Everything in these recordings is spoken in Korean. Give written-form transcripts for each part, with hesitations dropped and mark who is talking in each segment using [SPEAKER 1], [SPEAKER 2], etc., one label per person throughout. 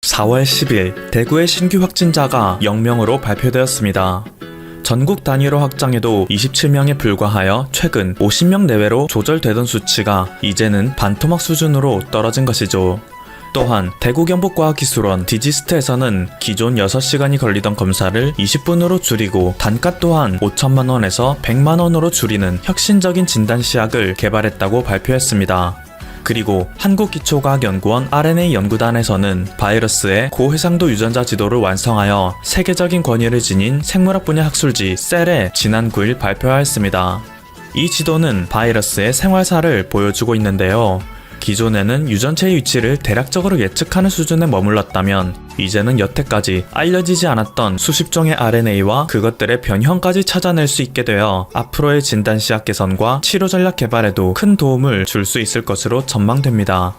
[SPEAKER 1] 4월 10일 대구의 신규 확진자가 0명으로 발표되었습니다. 전국 단위로 확장해도 27명에 불과하여 최근 50명 내외로 조절되던 수치가 이제는 반토막 수준으로 떨어진 것이죠. 또한 대구경북과학기술원 디지스트에서는 기존 6시간이 걸리던 검사를 20분으로 줄이고 단가 또한 5천만원에서 100만원으로 줄이는 혁신적인 진단시약을 개발했다고 발표했습니다. 그리고 한국기초과학연구원 RNA 연구단에서는 바이러스의 고해상도 유전자 지도를 완성하여 세계적인 권위를 지닌 생물학 분야 학술지 셀에 지난 9일 발표하였습니다. 이 지도는 바이러스의 생활사를 보여주고 있는데요. 기존에는 유전체의 위치를 대략적으로 예측하는 수준에 머물렀다면 이제는 여태까지 알려지지 않았던 수십 종의 RNA와 그것들의 변형까지 찾아낼 수 있게 되어 앞으로의 진단시약 개선과 치료 전략 개발에도 큰 도움을 줄 수 있을 것으로 전망됩니다.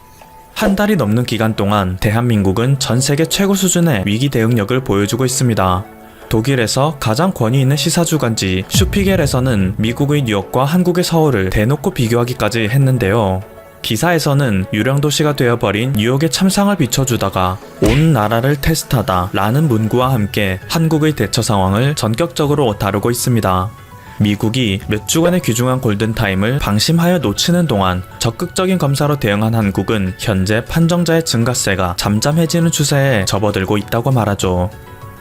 [SPEAKER 1] 한 달이 넘는 기간 동안 대한민국은 전 세계 최고 수준의 위기 대응력을 보여주고 있습니다. 독일에서 가장 권위 있는 시사주간지 슈피겔에서는 미국의 뉴욕과 한국의 서울을 대놓고 비교하기까지 했는데요. 기사에서는 유령 도시가 되어버린 뉴욕의 참상을 비춰주다가 온 나라를 테스트하다 라는 문구와 함께 한국의 대처 상황을 전격적으로 다루고 있습니다. 미국이 몇 주간의 귀중한 골든타임을 방심하여 놓치는 동안 적극적인 검사로 대응한 한국은 현재 판정자의 증가세가 잠잠해지는 추세에 접어들고 있다고 말하죠.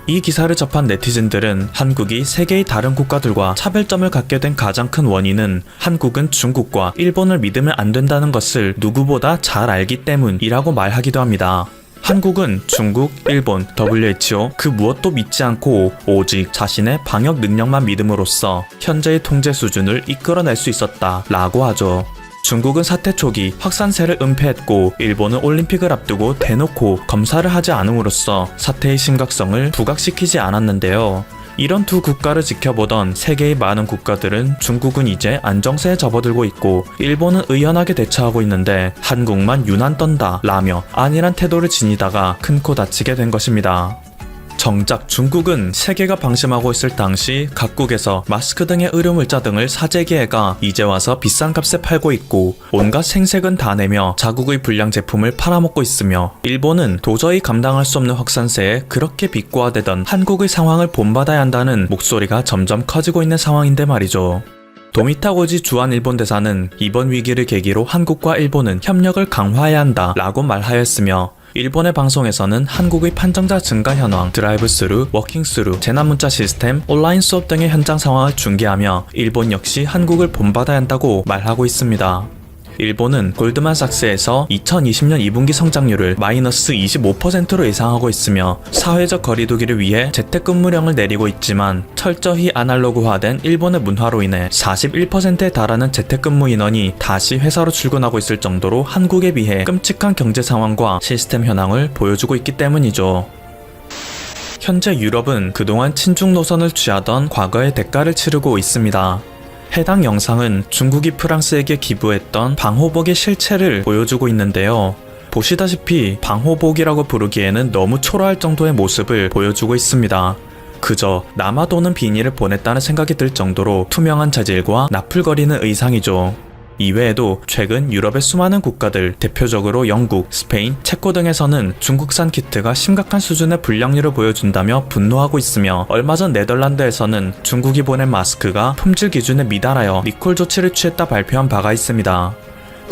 [SPEAKER 1] 이 기사를 접한 네티즌들은 한국이 세계의 다른 국가들과 차별점을 갖게 된 가장 큰 원인은 한국은 중국과 일본을 믿으면 안 된다는 것을 누구보다 잘 알기 때문이라고 말하기도 합니다. 한국은 중국, 일본, WHO 그 무엇도 믿지 않고 오직 자신의 방역 능력만 믿음으로써 현재의 통제 수준을 이끌어낼 수 있었다 라고 하죠. 중국은 사태 초기 확산세를 은폐했고 일본은 올림픽을 앞두고 대놓고 검사를 하지 않음으로써 사태의 심각성을 부각시키지 않았는데요. 이런 두 국가를 지켜보던 세계의 많은 국가들은 중국은 이제 안정세에 접어들고 있고 일본은 의연하게 대처하고 있는데 한국만 유난 떤다 라며 안일한 태도를 지니다가 큰 코 다치게 된 것입니다. 정작 중국은 세계가 방심하고 있을 당시 각국에서 마스크 등의 의료물자 등을 사재기해가 이제 와서 비싼 값에 팔고 있고 온갖 생색은 다 내며 자국의 불량 제품을 팔아먹고 있으며 일본은 도저히 감당할 수 없는 확산세에 그렇게 비꼬아대던 한국의 상황을 본받아야 한다는 목소리가 점점 커지고 있는 상황인데 말이죠. 도미타고지 주한 일본 대사는 이번 위기를 계기로 한국과 일본은 협력을 강화해야 한다 라고 말하였으며 일본의 방송에서는 한국의 판정자 증가 현황, 드라이브 스루, 워킹 스루, 재난문자 시스템, 온라인 수업 등의 현장 상황을 중계하며 일본 역시 한국을 본받아야 한다고 말하고 있습니다. 일본은 골드만삭스에서 2020년 2분기 성장률을 마이너스 25%로 예상하고 있으며 사회적 거리두기를 위해 재택근무령을 내리고 있지만 철저히 아날로그화된 일본의 문화로 인해 41%에 달하는 재택근무 인원이 다시 회사로 출근하고 있을 정도로 한국에 비해 끔찍한 경제 상황과 시스템 현황을 보여주고 있기 때문이죠. 현재 유럽은 그동안 친중 노선을 취하던 과거의 대가를 치르고 있습니다. 해당 영상은 중국이 프랑스에게 기부했던 방호복의 실체를 보여주고 있는데요. 보시다시피 방호복이라고 부르기에는 너무 초라할 정도의 모습을 보여주고 있습니다. 그저 남아도는 비닐을 보냈다는 생각이 들 정도로 투명한 재질과 나풀거리는 의상이죠. 이외에도 최근 유럽의 수많은 국가들, 대표적으로 영국, 스페인, 체코 등에서는 중국산 키트가 심각한 수준의 불량률을 보여준다며 분노하고 있으며 얼마 전 네덜란드에서는 중국이 보낸 마스크가 품질 기준에 미달하여 리콜 조치를 취했다 발표한 바가 있습니다.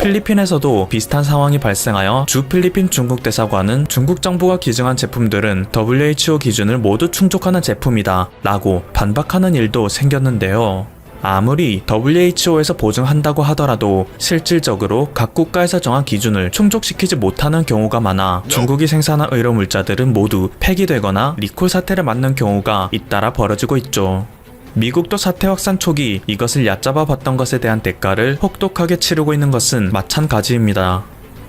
[SPEAKER 1] 필리핀에서도 비슷한 상황이 발생하여 주 필리핀 중국 대사관은 중국 정부가 기증한 제품들은 WHO 기준을 모두 충족하는 제품이다 라고 반박하는 일도 생겼는데요. 아무리 WHO에서 보증한다고 하더라도 실질적으로 각 국가에서 정한 기준을 충족시키지 못하는 경우가 많아 중국이 생산한 의료물자들은 모두 폐기되거나 리콜 사태를 맞는 경우가 잇따라 벌어지고 있죠. 미국도 사태 확산 초기 이것을 얕잡아 봤던 것에 대한 대가를 혹독하게 치르고 있는 것은 마찬가지입니다.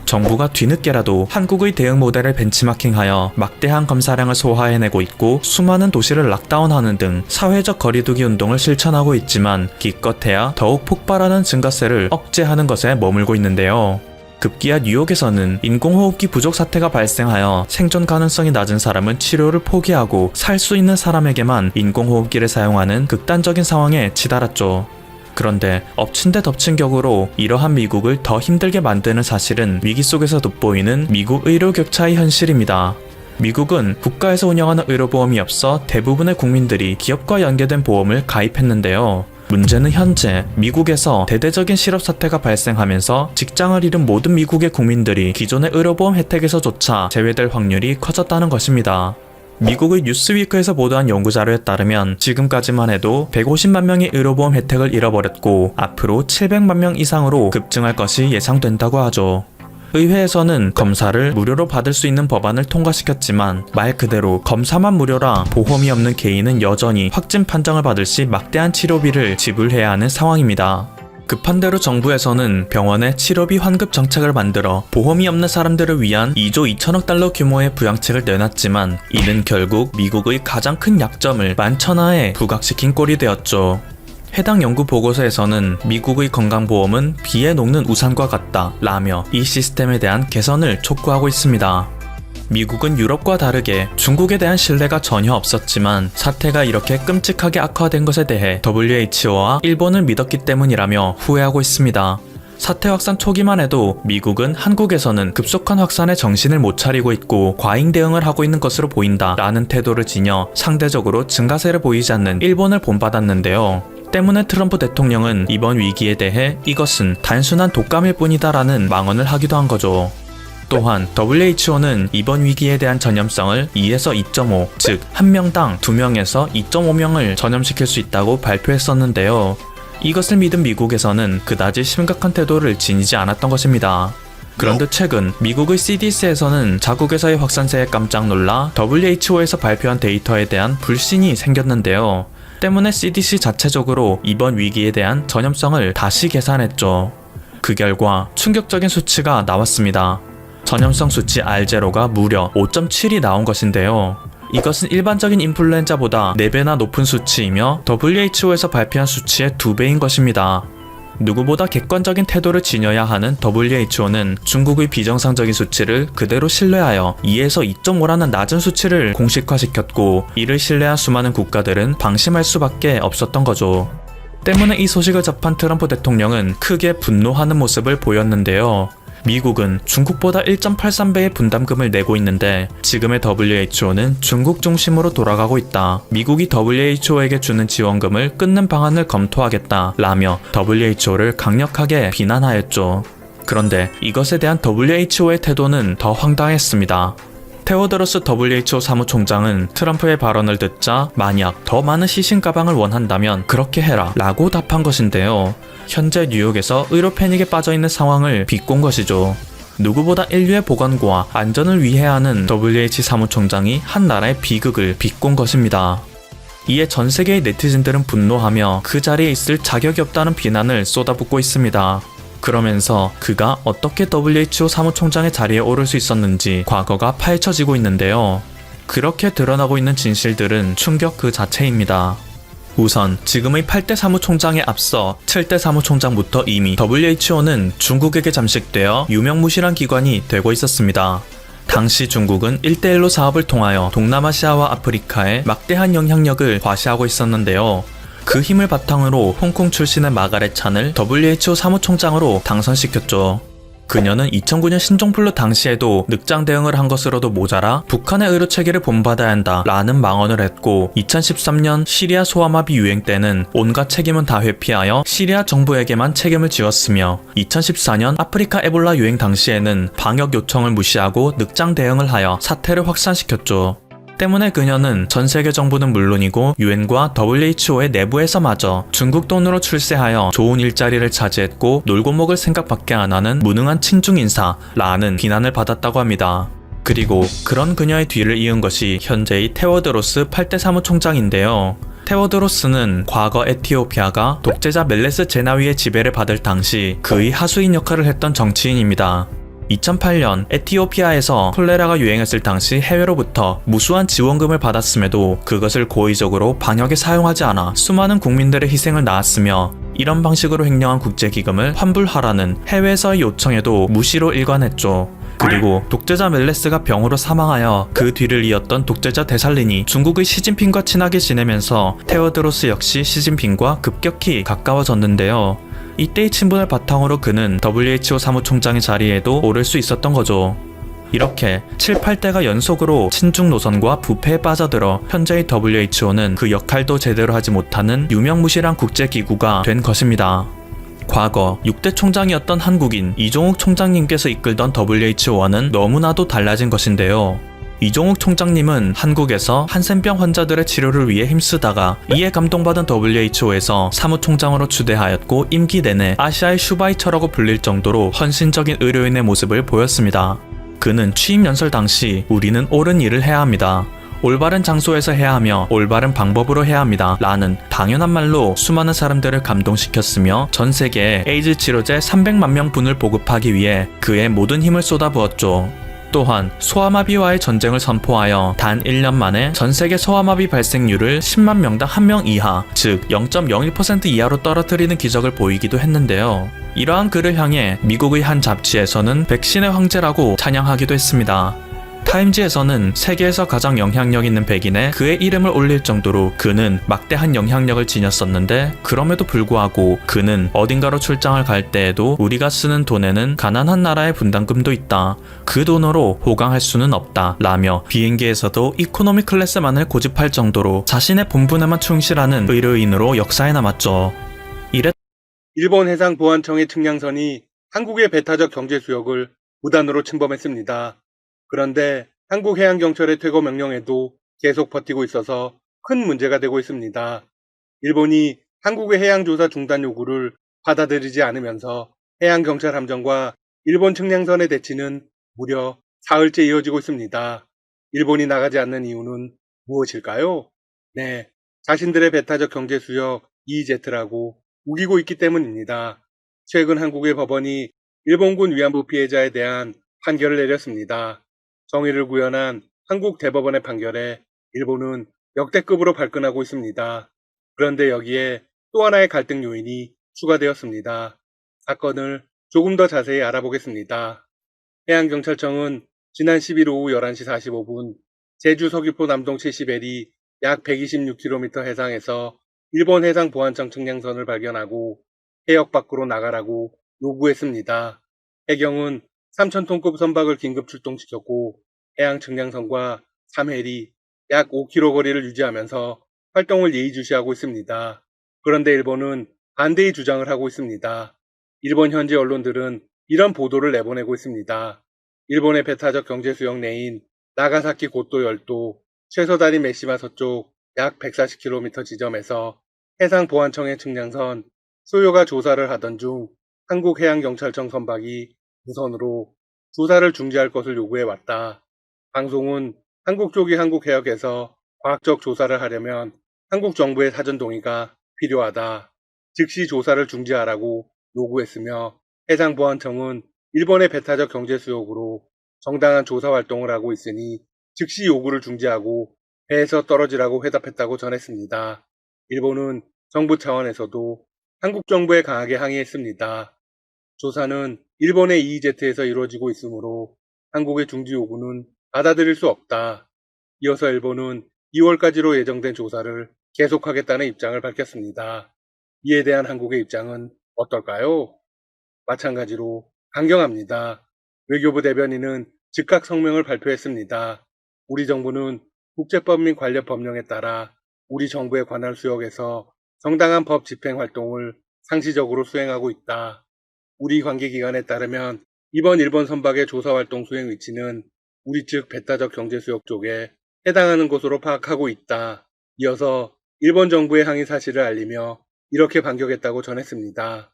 [SPEAKER 1] 정부가 뒤늦게라도 한국의 대응 모델을 벤치마킹하여 막대한 검사량을 소화해내고 있고 수많은 도시를 락다운하는 등 사회적 거리두기 운동을 실천하고 있지만 기껏해야 더욱 폭발하는 증가세를 억제하는 것에 머물고 있는데요. 급기야 뉴욕에서는 인공호흡기 부족 사태가 발생하여 생존 가능성이 낮은 사람은 치료를 포기하고 살 수 있는 사람에게만 인공호흡기를 사용하는 극단적인 상황에 치달았죠. 그런데 엎친 데 덮친 격으로 이러한 미국을 더 힘들게 만드는 사실은 위기 속에서 돋보이는 미국 의료 격차의 현실입니다. 미국은 국가에서 운영하는 의료보험이 없어 대부분의 국민들이 기업과 연계된 보험을 가입했는데요. 문제는 현재 미국에서 대대적인 실업 사태가 발생하면서 직장을 잃은 모든 미국의 국민들이 기존의 의료보험 혜택에서조차 제외될 확률이 커졌다는 것입니다. 미국의 뉴스위크에서 보도한 연구자료에 따르면 지금까지만 해도 150만 명의 의료보험 혜택을 잃어버렸고 앞으로 700만 명 이상으로 급증할 것이 예상된다고 하죠. 의회에서는 검사를 무료로 받을 수 있는 법안을 통과시켰지만 말 그대로 검사만 무료라 보험이 없는 개인은 여전히 확진 판정을 받을 시 막대한 치료비를 지불해야 하는 상황입니다. 급한 대로 정부에서는 병원에 치료비 환급 정책을 만들어 보험이 없는 사람들을 위한 2조 2천억 달러 규모의 부양책을 내놨지만 이는 결국 미국의 가장 큰 약점을 만천하에 부각시킨 꼴이 되었죠. 해당 연구 보고서에서는 미국의 건강보험은 비에 녹는 우산과 같다 라며 이 시스템에 대한 개선을 촉구하고 있습니다. 미국은 유럽과 다르게 중국에 대한 신뢰가 전혀 없었지만 사태가 이렇게 끔찍하게 악화된 것에 대해 WHO와 일본을 믿었기 때문이라며 후회하고 있습니다. 사태 확산 초기만 해도 미국은 한국에서는 급속한 확산에 정신을 못 차리고 있고 과잉 대응을 하고 있는 것으로 보인다 라는 태도를 지녀 상대적으로 증가세를 보이지 않는 일본을 본받았는데요. 때문에 트럼프 대통령은 이번 위기에 대해 이것은 단순한 독감일 뿐이다 라는 망언을 하기도 한 거죠. 또한 WHO는 이번 위기에 대한 전염성을 2에서 2.5, 즉 1명당 2명에서 2.5명을 전염시킬 수 있다고 발표했었는데요. 이것을 믿은 미국에서는 그다지 심각한 태도를 지니지 않았던 것입니다. 그런데 최근 미국의 CDC에서는 자국에서의 확산세에 깜짝 놀라 WHO에서 발표한 데이터에 대한 불신이 생겼는데요. 때문에 CDC 자체적으로 이번 위기에 대한 전염성을 다시 계산했죠. 그 결과 충격적인 수치가 나왔습니다. 전염성 수치 R0가 무려 5.7이 나온 것인데요. 이것은 일반적인 인플루엔자보다 4배나 높은 수치이며 WHO에서 발표한 수치의 2배인 것입니다. 누구보다 객관적인 태도를 지녀야 하는 WHO는 중국의 비정상적인 수치를 그대로 신뢰하여 2에서 2.5라는 낮은 수치를 공식화시켰고 이를 신뢰한 수많은 국가들은 방심할 수밖에 없었던 거죠. 때문에 이 소식을 접한 트럼프 대통령은 크게 분노하는 모습을 보였는데요. 미국은 중국보다 1.83배의 분담금을 내고 있는데 지금의 WHO는 중국 중심으로 돌아가고 있다. 미국이 WHO에게 주는 지원금을 끊는 방안을 검토하겠다 라며 WHO를 강력하게 비난하였죠. 그런데 이것에 대한 WHO의 태도는 더 황당했습니다. 테오드로스 WHO 사무총장은 트럼프의 발언을 듣자 만약 더 많은 시신 가방을 원한다면 그렇게 해라 라고 답한 것인데요. 현재 뉴욕에서 의료 패닉에 빠져있는 상황을 비꼰 것이죠. 누구보다 인류의 보건과 안전을 위해 하는 WHO 사무총장이 한 나라의 비극을 비꼰 것입니다. 이에 전 세계의 네티즌들은 분노하며 그 자리에 있을 자격이 없다는 비난을 쏟아붓고 있습니다. 그러면서 그가 어떻게 WHO 사무총장의 자리에 오를 수 있었는지 과거가 파헤쳐지고 있는데요. 그렇게 드러나고 있는 진실들은 충격 그 자체입니다. 우선 지금의 8대 사무총장에 앞서 7대 사무총장부터 이미 WHO는 중국에게 잠식되어 유명무실한 기관이 되고 있었습니다. 당시 중국은 1대1로 사업을 통하여 동남아시아와 아프리카에 막대한 영향력을 과시하고 있었는데요. 그 힘을 바탕으로 홍콩 출신의 마가렛 찬을 WHO 사무총장으로 당선시켰죠. 그녀는 2009년 신종플루 당시에도 늑장 대응을 한 것으로도 모자라 북한의 의료 체계를 본받아야 한다 라는 망언을 했고 2013년 시리아 소아마비 유행 때는 온갖 책임은 다 회피하여 시리아 정부에게만 책임을 지었으며 2014년 아프리카 에볼라 유행 당시에는 방역 요청을 무시하고 늑장 대응을 하여 사태를 확산시켰죠. 때문에 그녀는 전 세계 정부는 물론이고 유엔과 WHO의 내부에서마저 중국 돈으로 출세하여 좋은 일자리를 차지했고 놀고 먹을 생각밖에 안 하는 무능한 친중 인사라는 비난을 받았다고 합니다. 그리고 그런 그녀의 뒤를 이은 것이 현재의 테워드로스 8대 사무총장인데요. 테워드로스는 과거 에티오피아가 독재자 멜레스 제나위의 지배를 받을 당시 그의 하수인 역할을 했던 정치인입니다. 2008년 에티오피아에서 콜레라가 유행했을 당시 해외로부터 무수한 지원금을 받았음에도 그것을 고의적으로 방역에 사용하지 않아 수많은 국민들의 희생을 낳았으며 이런 방식으로 횡령한 국제기금을 환불하라는 해외에서의 요청에도 무시로 일관했죠. 그리고 독재자 멜레스가 병으로 사망하여 그 뒤를 이었던 독재자 데살린이 중국의 시진핑과 친하게 지내면서 테오드로스 역시 시진핑과 급격히 가까워졌는데요. 이때의 친분을 바탕으로 그는 WHO 사무총장의 자리에도 오를 수 있었던 거죠. 이렇게 7, 8대가 연속으로 친중 노선과 부패에 빠져들어 현재의 WHO는 그 역할도 제대로 하지 못하는 유명무실한 국제기구가 된 것입니다. 과거 6대 총장이었던 한국인 이종욱 총장님께서 이끌던 WHO와는 너무나도 달라진 것인데요. 이종욱 총장님은 한국에서 한센병 환자들의 치료를 위해 힘쓰다가 이에 감동받은 WHO에서 사무총장으로 추대하였고 임기 내내 아시아의 슈바이처라고 불릴 정도로 헌신적인 의료인의 모습을 보였습니다. 그는 취임 연설 당시 우리는 옳은 일을 해야 합니다. 올바른 장소에서 해야 하며 올바른 방법으로 해야 합니다. 라는 당연한 말로 수많은 사람들을 감동시켰으며 전 세계에 에이즈 치료제 300만 명분을 보급하기 위해 그의 모든 힘을 쏟아부었죠. 또한 소아마비와의 전쟁을 선포하여 단 1년 만에 전 세계 소아마비 발생률을 10만 명당 1명 이하, 즉 0.01% 이하로 떨어뜨리는 기적을 보이기도 했는데요. 이러한 그를 향해 미국의 한 잡지에서는 백신의 황제라고 찬양하기도 했습니다. 타임지에서는 세계에서 가장 영향력 있는 백인에 그의 이름을 올릴 정도로 그는 막대한 영향력을 지녔었는데, 그럼에도 불구하고 그는 어딘가로 출장을 갈 때에도 우리가 쓰는 돈에는 가난한 나라의 분담금도 있다. 그 돈으로 호강할 수는 없다. 라며 비행기에서도 이코노미 클래스만을 고집할 정도로 자신의 본분에만 충실하는 의료인으로 역사에 남았죠.
[SPEAKER 2] 일본 해상보안청의 측량선이 한국의 배타적 경제 수역을 무단으로 침범했습니다. 그런데 한국 해양경찰의 퇴거 명령에도 계속 버티고 있어서 큰 문제가 되고 있습니다. 일본이 한국의 해양조사 중단 요구를 받아들이지 않으면서 해양경찰 함정과 일본 측량선의 대치는 무려 사흘째 이어지고 있습니다. 일본이 나가지 않는 이유는 무엇일까요? 네, 자신들의 배타적 경제 수역 EEZ라고 우기고 있기 때문입니다. 최근 한국의 법원이 일본군 위안부 피해자에 대한 판결을 내렸습니다. 정의를 구현한 한국 대법원의 판결에 일본은 역대급으로 발끈하고 있습니다. 그런데 여기에 또 하나의 갈등 요인이 추가되었습니다. 사건을 조금 더 자세히 알아보겠습니다. 해양경찰청은 지난 10일 오후 11시 45분 제주 서귀포 남동 70L이 약 126km 해상에서 일본 해상보안청 측량선을 발견하고 해역 밖으로 나가라고 요구했습니다. 해경은 3,000톤급 선박을 긴급 출동시켰고 해양 측량선과 3헬이 약 5km 거리를 유지하면서 활동을 예의주시하고 있습니다. 그런데 일본은 반대의 주장을 하고 있습니다. 일본 현지 언론들은 이런 보도를 내보내고 있습니다. 일본의 배타적 경제 수역 내인 나가사키 고도 열도 최서다리 메시마 서쪽 약 140km 지점에서 해상보안청의 측량선 소요가 조사를 하던 중 한국해양경찰청 선박이 무선으로 조사를 중지할 것을 요구해왔다. 방송은 한국 쪽이 한국해역에서 과학적 조사를 하려면 한국 정부의 사전 동의가 필요하다. 즉시 조사를 중지하라고 요구했으며, 해상보안청은 일본의 배타적 경제 수역으로 정당한 조사 활동을 하고 있으니 즉시 요구를 중지하고 배에서 떨어지라고 회답했다고 전했습니다. 일본은 정부 차원에서도 한국 정부에 강하게 항의했습니다. 조사는 일본의 EEZ에서 이루어지고 있으므로 한국의 중지 요구는 받아들일 수 없다. 이어서 일본은 2월까지로 예정된 조사를 계속하겠다는 입장을 밝혔습니다. 이에 대한 한국의 입장은 어떨까요? 마찬가지로 강경합니다. 외교부 대변인은 즉각 성명을 발표했습니다. 우리 정부는 국제법 및 관련 법령에 따라 우리 정부의 관할 수역에서 정당한 법 집행 활동을 상시적으로 수행하고 있다. 우리 관계기관에 따르면 이번 일본 선박의 조사 활동 수행 위치는 우리 측 배타적 경제 수역 쪽에 해당하는 곳으로 파악하고 있다. 이어서 일본 정부의 항의 사실을 알리며 이렇게 반격했다고 전했습니다.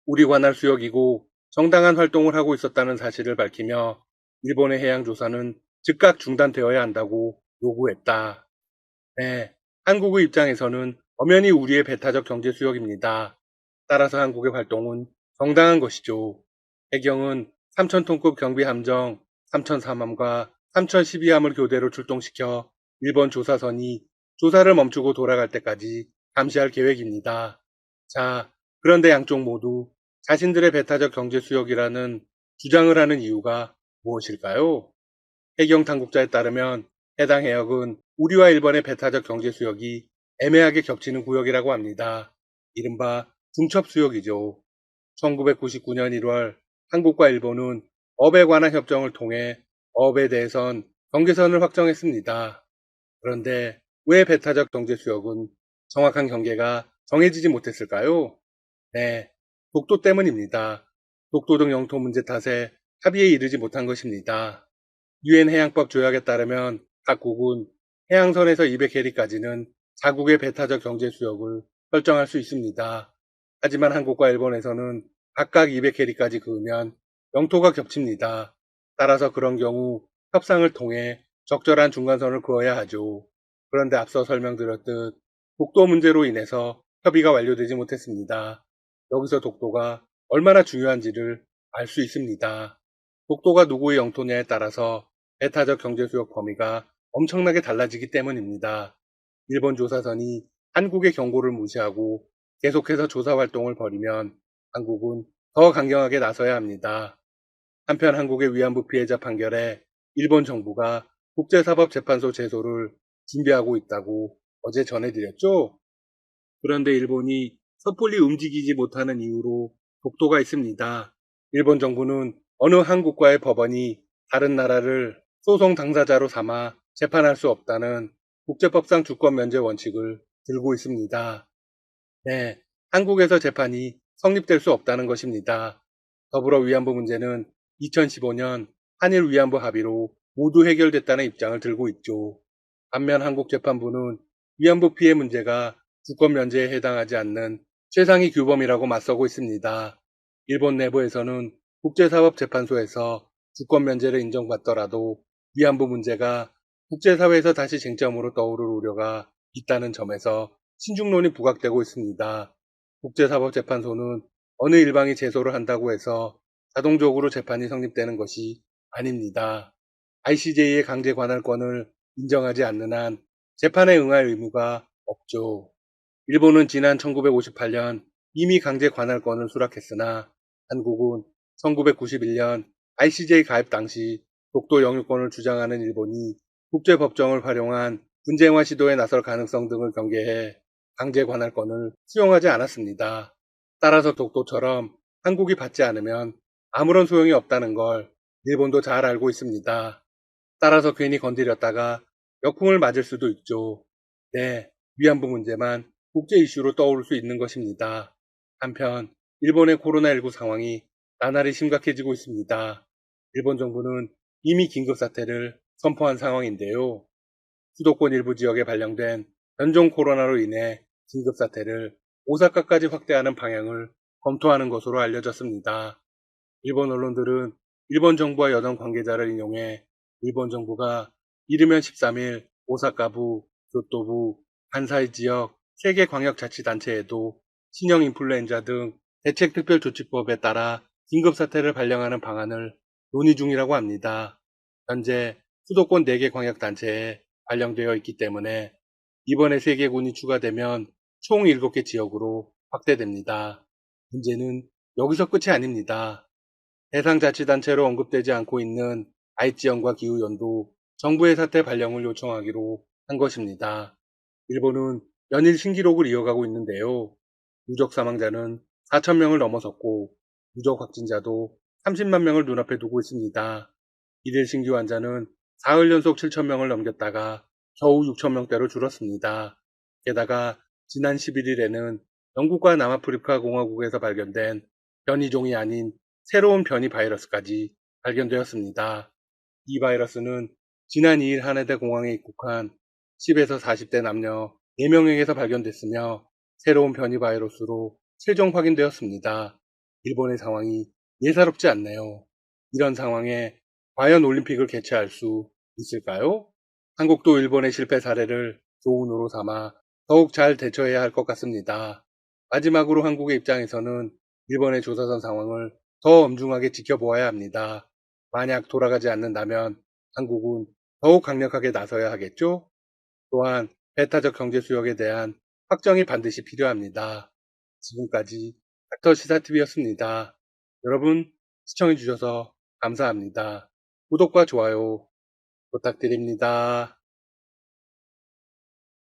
[SPEAKER 2] 우리 관할 수역이고 정당한 활동을 하고 있었다는 사실을 밝히며 일본의 해양조사는 즉각 중단되어야 한다고 요구했다. 네, 한국의 입장에서는 엄연히 우리의 배타적 경제 수역입니다. 따라서 한국의 활동은 정당한 것이죠. 해경은 3,000톤급 경비함정 3,003함과 3,012함을 교대로 출동시켜 일본 조사선이 조사를 멈추고 돌아갈 때까지 감시할 계획입니다. 자, 그런데 양쪽 모두 자신들의 배타적 경제 수역이라는 주장을 하는 이유가 무엇일까요? 해경 당국자에 따르면 해당 해역은 우리와 일본의 배타적 경제 수역이 애매하게 겹치는 구역이라고 합니다. 이른바 중첩수역이죠. 1999년 1월 한국과 일본은 업에 관한 협정을 통해 어업에 대해선 경계선을 확정했습니다. 그런데 왜 배타적 경제 수역은 정확한 경계가 정해지지 못했을까요? 네, 독도 때문입니다. 독도 등 영토 문제 탓에 합의에 이르지 못한 것입니다. 유엔 해양법 조약에 따르면 각국은 해양선에서 200해리까지는 자국의 배타적 경제 수역을 설정할 수 있습니다. 하지만 한국과 일본에서는 각각 200해리까지 그으면 영토가 겹칩니다. 따라서 그런 경우 협상을 통해 적절한 중간선을 그어야 하죠. 그런데 앞서 설명드렸듯 독도 문제로 인해서 협의가 완료되지 못했습니다. 여기서 독도가 얼마나 중요한지를 알 수 있습니다. 독도가 누구의 영토냐에 따라서 배타적 경제수역 범위가 엄청나게 달라지기 때문입니다. 일본 조사선이 한국의 경고를 무시하고 계속해서 조사 활동을 벌이면 한국은 더 강경하게 나서야 합니다. 한편 한국의 위안부 피해자 판결에 일본 정부가 국제사법재판소 제소를 준비하고 있다고 어제 전해드렸죠? 그런데 일본이 섣불리 움직이지 못하는 이유로 독도가 있습니다. 일본 정부는 어느 한국과의 법원이 다른 나라를 소송 당사자로 삼아 재판할 수 없다는 국제법상 주권 면제 원칙을 들고 있습니다. 네, 한국에서 재판이 성립될 수 없다는 것입니다. 더불어 위안부 문제는 2015년 한일 위안부 합의로 모두 해결됐다는 입장을 들고 있죠. 반면 한국재판부는 위안부 피해 문제가 주권 면제에 해당하지 않는 최상위 규범이라고 맞서고 있습니다. 일본 내부에서는 국제사법재판소에서 주권 면제를 인정받더라도 위안부 문제가 국제사회에서 다시 쟁점으로 떠오를 우려가 있다는 점에서 신중론이 부각되고 있습니다. 국제사법재판소는 어느 일방이 제소를 한다고 해서 자동적으로 재판이 성립되는 것이 아닙니다. ICJ의 강제 관할권을 인정하지 않는 한 재판에 응할 의무가 없죠. 일본은 지난 1958년 이미 강제 관할권을 수락했으나 한국은 1991년 ICJ 가입 당시 독도 영유권을 주장하는 일본이 국제법정을 활용한 분쟁화 시도에 나설 가능성 등을 경계해 강제 관할권을 수용하지 않았습니다. 따라서 독도처럼 한국이 받지 않으면 아무런 소용이 없다는 걸 일본도 잘 알고 있습니다. 따라서 괜히 건드렸다가 역풍을 맞을 수도 있죠. 네, 위안부 문제만 국제 이슈로 떠오를 수 있는 것입니다. 한편 일본의 코로나19 상황이 나날이 심각해지고 있습니다. 일본 정부는 이미 긴급사태를 선포한 상황인데요. 수도권 일부 지역에 발령된 변종 코로나로 인해 긴급사태를 오사카까지 확대하는 방향을 검토하는 것으로 알려졌습니다. 일본 언론들은 일본 정부와 여당 관계자를 인용해 일본 정부가 이르면 13일 오사카부, 교토부, 간사이 지역 3개 광역자치단체에도 신형 인플루엔자 등 대책특별조치법에 따라 긴급사태를 발령하는 방안을 논의 중이라고 합니다. 현재 수도권 4개 광역단체에 발령되어 있기 때문에 이번에 3개군이 추가되면 총 7개 지역으로 확대됩니다. 문제는 여기서 끝이 아닙니다. 해상 자치단체로 언급되지 않고 있는 아이치현과 기후현도 정부의 사태 발령을 요청하기로 한 것입니다. 일본은 연일 신기록을 이어가고 있는데요. 누적 사망자는 4,000명을 넘어섰고 누적 확진자도 30만 명을 눈앞에 두고 있습니다. 이들 신규 환자는 사흘 연속 7,000명을 넘겼다가 겨우 6,000명대로 줄었습니다. 게다가 지난 11일에는 영국과 남아프리카 공화국에서 발견된 변이종이 아닌 새로운 변이 바이러스까지 발견되었습니다. 이 바이러스는 지난 2일 하네다 공항에 입국한 10에서 40대 남녀 4명에게서 발견됐으며 새로운 변이 바이러스로 최종 확인되었습니다. 일본의 상황이 예사롭지 않네요. 이런 상황에 과연 올림픽을 개최할 수 있을까요? 한국도 일본의 실패 사례를 교훈으로 삼아 더욱 잘 대처해야 할 것 같습니다. 마지막으로 한국의 입장에서는 일본의 조사선 상황을 더 엄중하게 지켜보아야 합니다. 만약 돌아가지 않는다면 한국은 더욱 강력하게 나서야 하겠죠? 또한 배타적 경제 수역에 대한 확정이 반드시 필요합니다. 지금까지 닥터 시사TV였습니다. 여러분 시청해주셔서 감사합니다. 구독과 좋아요 부탁드립니다.